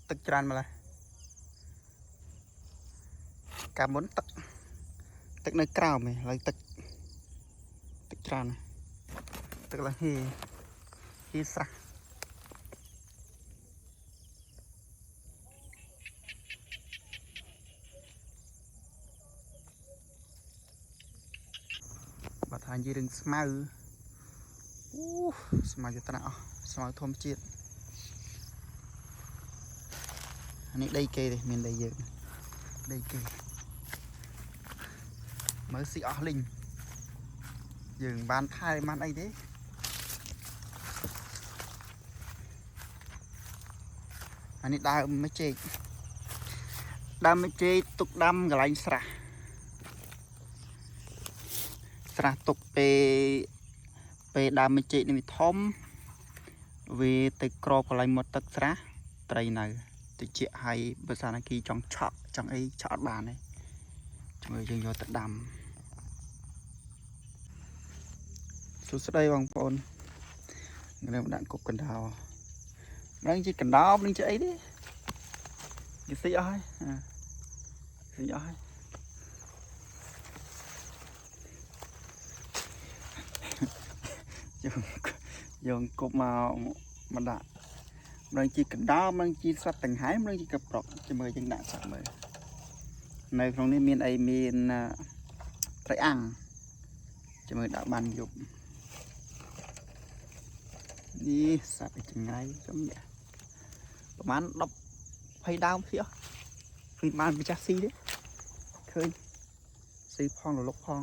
ទឹកច្រើនម្ល៉េះកាលមុនទឹកនៅក្រោមឯងឥឡូវទឹកច្រើនទឹកឡើងហេស្រះបើថានិយាយរឿងស្មៅស្មៅយត្រាអស់ស្មៅធម្មជាតិនេះដីគេទេមានដីយើងដីគេមើលស៊ីអស់លីងយើងបានថែបានអីទេអានេះដើមមចេកទុកដាំកន្លែងស្រះទុកពេលដើមមចេកនេះវាធំវាទៅក្របកន្លែងមាត់ទឹកស្រះត្រីនៅតិចហើយបើសានគីចង់ឆក់ចង់អីឆក់អត់បានទេជួយយើងយកទៅដាំសួស្តីបងប្អូនខ្ញុំដាក់គុកកណ្ដោនឹងជាកណ្ដោនឹងជាអីទេគេស៊ីអស់ហើយស៊ីអស់ហើយយកគប់មកដាក់នឹងជាកណ្ដោនឹងជាសត្វទាំងហែមនឹងជាកប្រុកជាមួយយើងដាក់សាក់មើលនៅក្នុងនេះមានអីមានត្រីអាំងជាមួយដាក់បានយប់នេះសត្វចង្រៃចំនេះប្រហែល10 20ដើមស៊ីអស់ឃើញបានម្ចាស់ស៊ីទេឃើញស៊ីផងរលុកផង